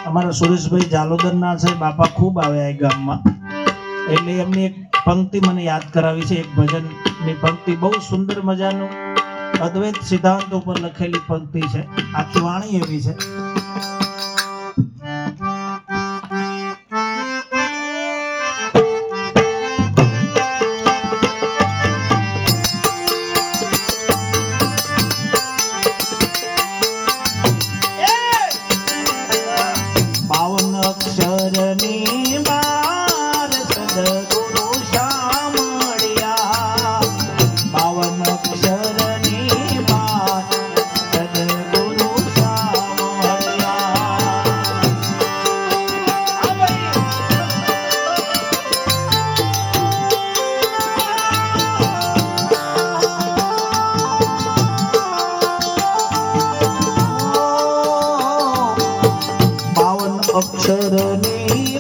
અમારા સુરેશભાઈ જાલોદરના છે, બાપા ખૂબ આવ્યા એ ગામમાં, એટલે એમની એક પંક્તિ મને યાદ કરાવી છે. એક ભજનની પંક્તિ, બહુ સુંદર મજાનું અદ્વૈત સિદ્ધાંત ઉપર લખેલી પંક્તિ છે. આખી વાણી એવી છે. પાવન અક્ષરની બાર સદગુરુ શામળિયા, પાવન અક્ષરની બાર સદગુરુ શામળિયા. અક્ષરની